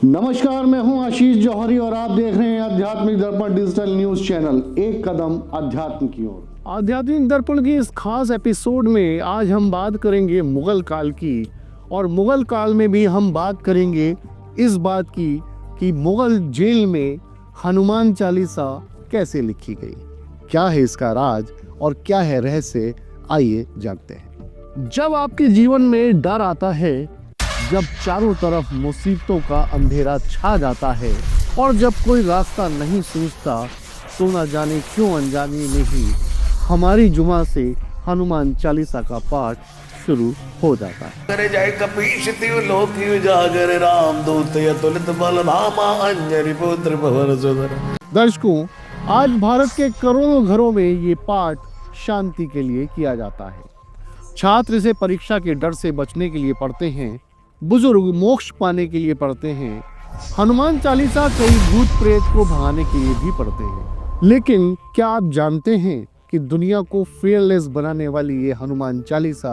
नमस्कार, मैं हूं आशीष जौहरी और आप देख रहे हैं आध्यात्मिक दर्पण डिजिटल न्यूज चैनल। एक कदम अध्यात्म की ओर। आध्यात्मिक दर्पण की इस खास एपिसोड में आज हम बात करेंगे मुगल काल की, और मुगल काल में भी हम बात करेंगे इस बात की कि मुगल जेल में हनुमान चालीसा कैसे लिखी गई, क्या है इसका राज और क्या है रहस्य। आइए जानते हैं। जब आपके जीवन में डर आता है, जब चारों तरफ मुसीबतों का अंधेरा छा जाता है और जब कोई रास्ता नहीं सूझता, तो न जाने क्यों अनजाने में ही हमारी जुमा से हनुमान चालीसा का पाठ शुरू हो जाता है। करे जाए कपीश तिव लोकी जागर राम दूत अतुलित बल धामा अंजनी पुत्र भवन सुंदर। दर्शकों, आज भारत के करोड़ों घरों में ये पाठ शांति के लिए किया जाता है। छात्र इसे परीक्षा के डर से बचने के लिए पढ़ते हैं, बुजुर्ग मोक्ष पाने के लिए पढ़ते हैं, हनुमान चालीसा कई भूत प्रेत को भगाने के लिए भी पढ़ते हैं। लेकिन क्या आप जानते हैं कि दुनिया को फेयरलेस बनाने वाली ये हनुमान चालीसा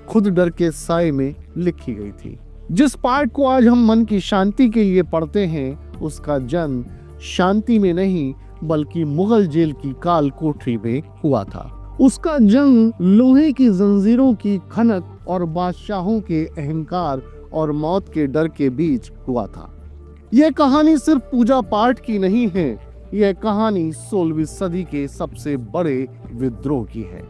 खुद डर के साए में लिखी गई थी। जिस पाठ को आज हम मन की शांति के लिए पढ़ते हैं, उसका जन्म शांति में नहीं बल्कि मुगल जेल की काल कोठरी में हुआ था। उसका जंग लोहे की जंजीरों की खनक और बादशाहों के अहंकार और मौत के डर के बीच हुआ था। यह कहानी सिर्फ पूजा पाठ की नहीं है, यह कहानी 16वीं सदी के सबसे बड़े विद्रोह की है।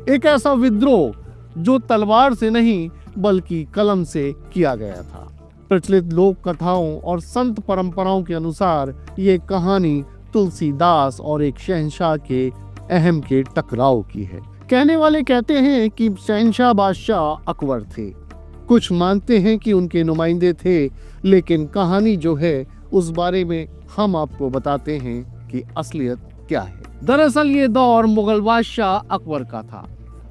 एक ऐसा विद्रोह जो तलवार से नहीं बल्कि कलम से किया गया था। प्रचलित लोक कथाओं और संत परंपराओं के अनुसार यह कहानी तुलसीदास और एक शहंशाह के अहम के टकराव की है। कहने वाले कहते हैं कि शहंशाह बादशाह अकबर थे, कुछ मानते हैं कि उनके नुमाइंदे थे, लेकिन कहानी जो है उस बारे में हम आपको बताते हैं कि असलियत क्या है। दरअसल ये दौर मुगल बादशाह अकबर का था।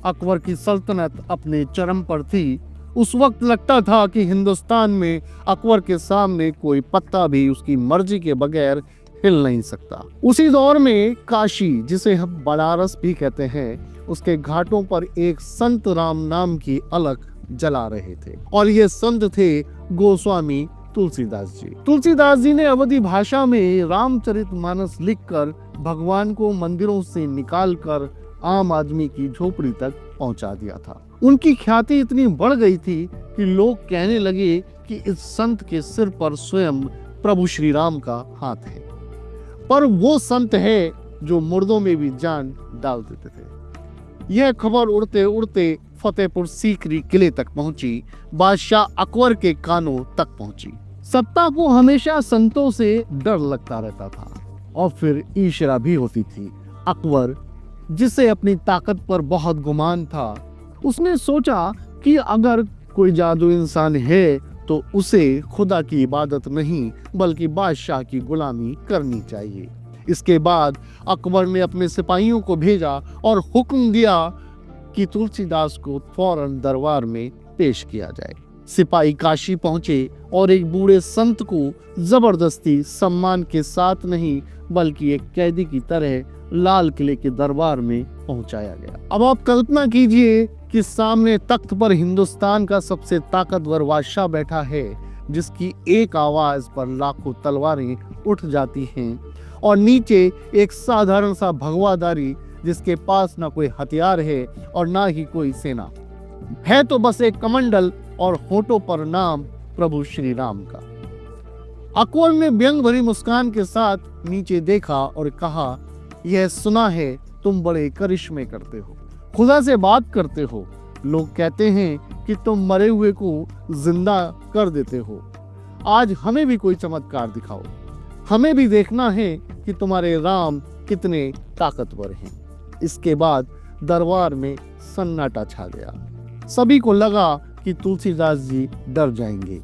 अकबर की सल्तनत अपने चरम पर थी। उस वक्त लगता था कि हिंदुस्तान में अकबर के सामने कोई पत्ता भी उसकी मर्जी के बगैर हिल नहीं सकता। उसी दौर में काशी, जिसे हम बनारस भी कहते हैं, उसके घाटों पर एक संत राम नाम की अलख जला रहे थे, और ये संत थे गोस्वामी तुलसीदास जी। तुलसीदास जी ने अवधी भाषा में रामचरितमानस लिखकर भगवान को मंदिरों से निकालकर आम आदमी की झोपड़ी तक पहुंचा दिया था। उनकी ख्याति इतनी बढ़ गई थी कि लोग कहने लगे कि इस संत के सिर पर स्वयं प्रभु श्री राम का हाथ है। पर वो संत है जो मुर्दों में भी जान डाल देते थे। यह खबर उड़ते उड़ते फतेहपुर सीकरी किले तक पहुंची, बादशाह अकबर के कानों तक पहुंची। सत्ता को हमेशा संतों से डर लगता रहता था, और फिर ईर्ष्या भी होती थी। अकबर, जिसे अपनी ताकत पर बहुत गुमान था, उसने सोचा कि अगर कोई जादू इंसान है तो उसे खुदा की इबादत नहीं बल्कि बादशाह की गुलामी करनी चाहिए। इसके बाद अकबर ने अपने सिपाहियों को भेजा और हुक्म दिया कि तुलसीदास को फौरन दरबार में पेश किया जाए। सिपाही काशी पहुंचे और एक बूढ़े संत को जबरदस्ती सम्मान के साथ नहीं बल्कि एक कैदी की तरह लाल किले के दरबार में पहुंचाया गया। अब आप कल्पना कीजिए कि सामने तख्त पर हिंदुस्तान का सबसे ताकतवर बादशाह बैठा है, जिसकी एक आवाज पर लाखों तलवारें उठ जाती हैं, और नीचे एक साधारण सा भगवादारी जिसके पास ना कोई हथियार है और ना ही कोई सेना है, तो बस एक कमंडल और होठों पर नाम प्रभु श्री राम का। अकबर ने व्यंग भरी मुस्कान के साथ नीचे देखा और कहा, यह सुना है तुम बड़े करिश्मे करते हो, खुदा से बात करते हो। लोग कहते हैं कि तुम मरे हुए को जिंदा कर देते हो। आज हमें भी कोई चमत्कार दिखाओ, हमें भी देखना है कि तुम्हारे राम कितने ताकतवर हैं। इसके बाद दरबार में सन्नाटा छा गया। सभी को लगा कि तुलसीदास जी डर जाएंगे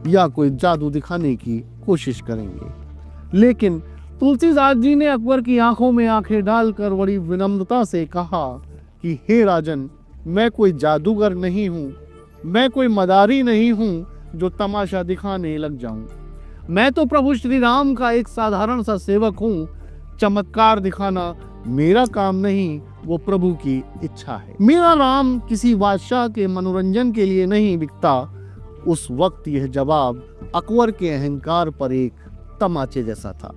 या कोई जादू दिखाने की कोशिश करेंगे, लेकिन तुलसीदास जी ने अकबर की आंखों में आंखें डालकर बड़ी विनम्रता से कहा कि हे राजन, मैं कोई जादूगर नहीं हूँ, मैं कोई मदारी नहीं हूँ जो तमाशा दिखाने लग जाऊं। मैं तो प्रभु श्री राम का एक साधारण सा सेवक हूँ। चमत्कार दिखाना मेरा काम नहीं, वो प्रभु की इच्छा है। मेरा राम किसी बादशाह के मनोरंजन के लिए नहीं बिकता। उस वक्त यह जवाब अकबर के अहंकार पर एक तमाचे जैसा था।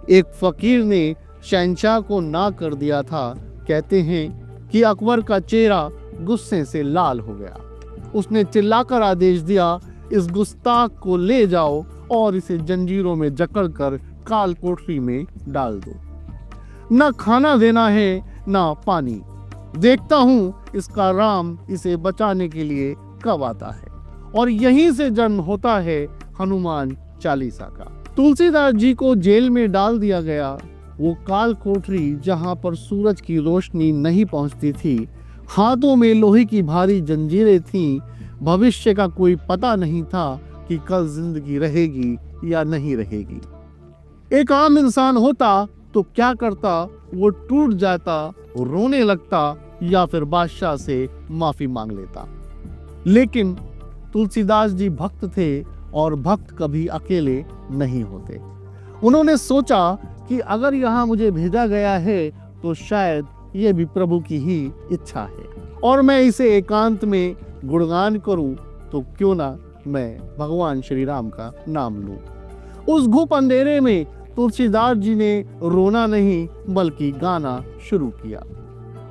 एक फकीर ने शहंशाह को ना कर दिया था। कहते हैं कि अकबर का चेहरा गुस्से से लाल हो गया। उसने चिल्लाकर आदेश दिया, इस गुस्ताख को ले जाओ और इसे जंजीरों में जकड़कर काल कोठरी में डाल दो। न खाना देना है न पानी। देखता हूं इसका राम इसे बचाने के लिए कब आता है। और यहीं से जन्म होता है हनुमान चालीसा का। तुलसीदास जी को जेल में डाल दिया गया। वो काल कोठरी जहां पर सूरज की रोशनी नहीं पहुंचती थी, हाथों में लोहे की भारी जंजीरें थीं। भविष्य का कोई पता नहीं था कि कल जिंदगी रहेगी या नहीं रहेगी। एक आम इंसान होता तो क्या करता? वो टूट जाता, रोने लगता या फिर बादशाह से माफी मांग लेता। लेकिन तुलसीदास जी भक्त थे और भक्त कभी अकेले नहीं होते। उन्होंने सोचा कि अगर यहाँ मुझे भेजा गया है तो शायद ये भी प्रभु की ही इच्छा है और मैं इसे एकांत में गुणगान करूं तो क्यों ना मैं भगवान श्री राम का नाम लूं। उस घुप अंधेरे में तुलसीदास जी ने रोना नहीं बल्कि गाना शुरू किया।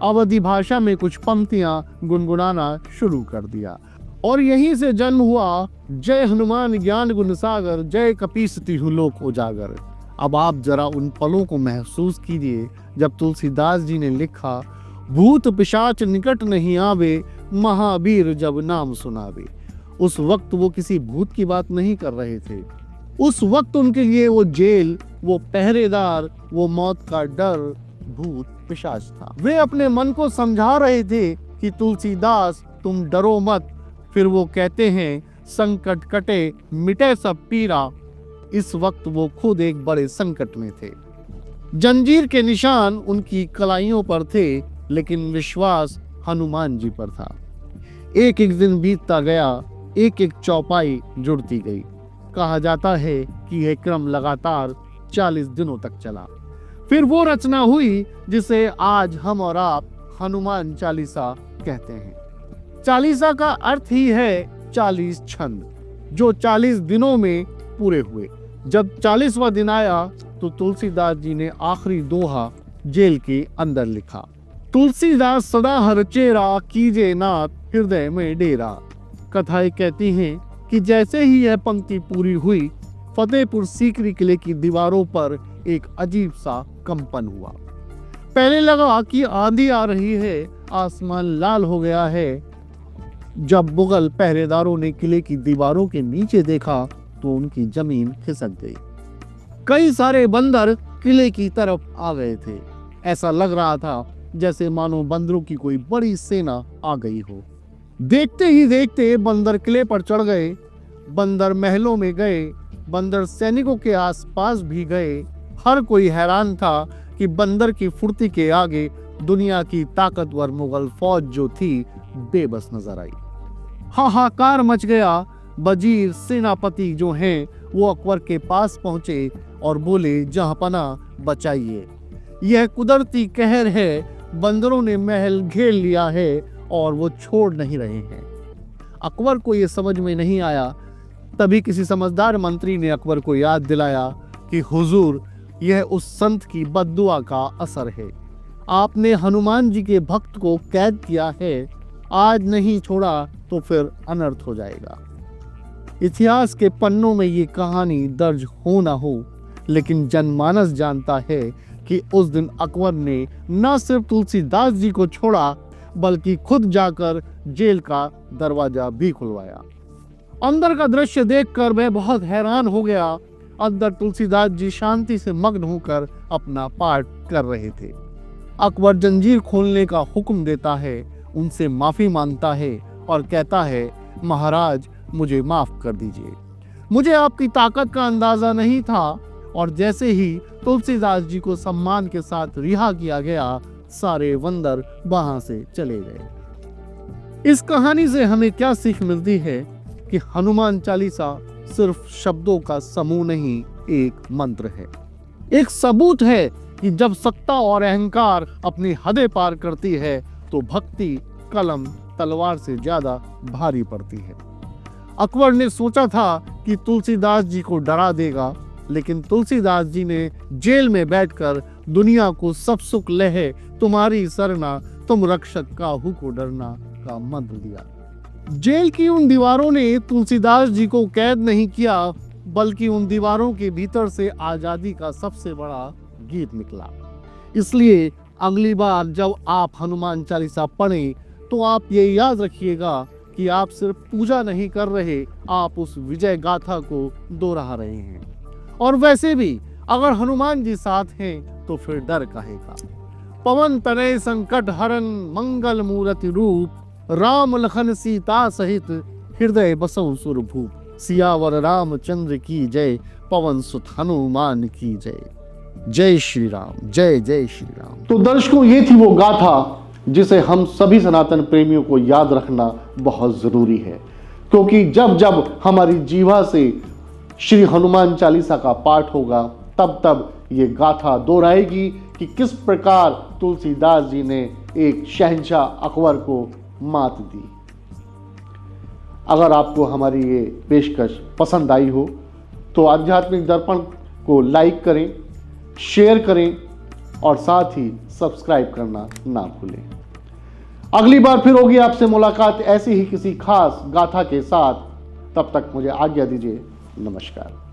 अवधी भाषा में कुछ पंक्तियां गुनगुनाना शुरू कर दिया और यहीं से जन्म हुआ जय हनुमान ज्ञान गुण सागर, जय कपीस तिहु लोक उजागर। अब आप जरा उन पलों को महसूस कीजिए जब तुलसीदास जी ने लिखा, भूत पिशाच निकट नहीं आवे, महावीर जब नाम सुनावे। उस वक्त वो किसी भूत की बात नहीं कर रहे थे। उस वक्त उनके लिए वो जेल, वो पहरेदार, वो मौत का डर भूत पिशाच था। वे अपने मन को समझा रहे थे कि तुलसीदास तुम डरो मत। फिर वो कहते हैं, संकट कटे मिटे सब पीरा। इस वक्त वो खुद एक बड़े संकट में थे। जंजीर के निशान उनकी कलाइयों पर थे, लेकिन विश्वास हनुमान जी पर था। एक एक दिन बीतता गया, एक एक चौपाई जुड़ती गई। कहा जाता है कि यह क्रम लगातार 40 दिनों तक चला। फिर वो रचना हुई जिसे आज हम और आप हनुमान चालीसा कहते हैं। चालीसा का अर्थ ही है 40 छंद, जो 40 दिनों में पूरे हुए। जब 40वां दिन आया तो तुलसीदास जी ने आखिरी दोहा जेल के अंदर लिखा, तुलसीदास सदा हर चेरा, कीजे नाथ हृदय में डेरा। कथाएं कहती हैं कि जैसे ही यह पंक्ति पूरी हुई, फतेहपुर सीकरी किले की दीवारों पर एक अजीब सा कंपन हुआ। पहले लगा कि आंधी आ रही है, आसमान लाल हो गया है। जब मुगल पहरेदारों ने किले की दीवारों के नीचे देखा तो उनकी जमीन खिसक गई। कई सारे बंदर किले की तरफ आ गए थे। ऐसा लग रहा था जैसे मानो बंदरों की कोई बड़ी सेना आ गई हो। देखते ही देखते बंदर किले पर चढ़ गए, बंदर महलों में गए, बंदर सैनिकों के आसपास भी गए। हर कोई हैरान था कि बंदर की फुर्ती के आगे दुनिया की ताकतवर मुगल फौज जो थी बेबस नजर आई। हाहाकार मच गया। वजीर सेनापति जो हैं वो अकबर के पास पहुंचे और बोले, जहांपना बचाइए, यह कुदरती कहर है। बंदरों ने महल घेर लिया है और वो छोड़ नहीं रहे हैं। अकबर को ये समझ में नहीं आया। तभी किसी समझदार मंत्री ने अकबर को याद दिलाया कि हुजूर, यह उस संत की बद्दुआ का असर है। आपने हनुमान जी के भक्त को कैद किया है, आज नहीं छोड़ा तो फिर अनर्थ हो जाएगा। इतिहास के पन्नों में ये कहानी दर्ज हो ना हो, लेकिन जनमानस जानता है कि उस दिन अकबर ने न सिर्फ तुलसीदास जी को छोड़ा बल्कि खुद जाकर जेल का दरवाजा भी खुलवाया। अंदर का दृश्य देखकर मैं बहुत हैरान हो गया। अंदर तुलसीदास जी शांति से मग्न होकर अपना पाठ कर रहे थे। अकबर जंजीर खोलने का हुक्म देता है, उनसे माफी मांगता है और कहता है, महाराज मुझे माफ कर दीजिए, मुझे आपकी ताकत का अंदाजा नहीं था। और जैसे ही तुलसीदास जी को सम्मान के साथ रिहा किया गया, सारे बंदर वहां से चले गए। इस कहानी से हमें क्या सीख मिलती है कि हनुमान चालीसा सिर्फ शब्दों का समूह नहीं, एक मंत्र है, एक सबूत है कि जब सत्ता और अहंकार अपनी हदें पार करती है तो भक्ति कलम तलवार से ज्यादा भारी पड़ती है। अकबर ने सोचा था कि तुलसीदास जी को डरा देगा, लेकिन तुलसीदास जी ने जेल में बैठकर दुनिया को सब सुख लहे तुम्हारी सरना, तुम रक्षक काहू को डरना का मंत्र दिया। जेल की उन दीवारों ने तुलसीदास जी को कैद नहीं किया, बल्कि उन दीवारों के भीतर से आजादी का सबसे बड़ा गीत निकला। इसलिए अगली बार जब आप हनुमान चालीसा पढ़ें तो आप ये याद रखिएगा कि आप सिर्फ पूजा नहीं कर रहे, आप उस विजय गाथा को दोहरा रहे हैं। और वैसे भी अगर हनुमान जी साथ हैं तो फिर डर काहे का। पवन तनय संकट हरन मंगल मूर्ति रूप, राम लखन सीता सहित हृदय बसौ सुरभूप। सियावर रामचंद्र की जय, पवन सुत हनुमान की जय। जय श्री राम, जय जय श्री राम। तो दर्शकों, ये थी वो गाथा जिसे हम सभी सनातन प्रेमियों को याद रखना बहुत जरूरी है, क्योंकि जब जब हमारी जीवा से श्री हनुमान चालीसा का पाठ होगा तब तब ये गाथा दोहराएगी कि किस प्रकार तुलसीदास जी ने एक शहंशाह अकबर को मात दी। अगर आपको हमारी ये पेशकश पसंद आई हो तो आध्यात्मिक दर्पण को लाइक करें, शेयर करें और साथ ही सब्सक्राइब करना ना भूलें। अगली बार फिर होगी आपसे मुलाकात ऐसी ही किसी खास गाथा के साथ। तब तक मुझे आज्ञा दीजिए। नमस्कार।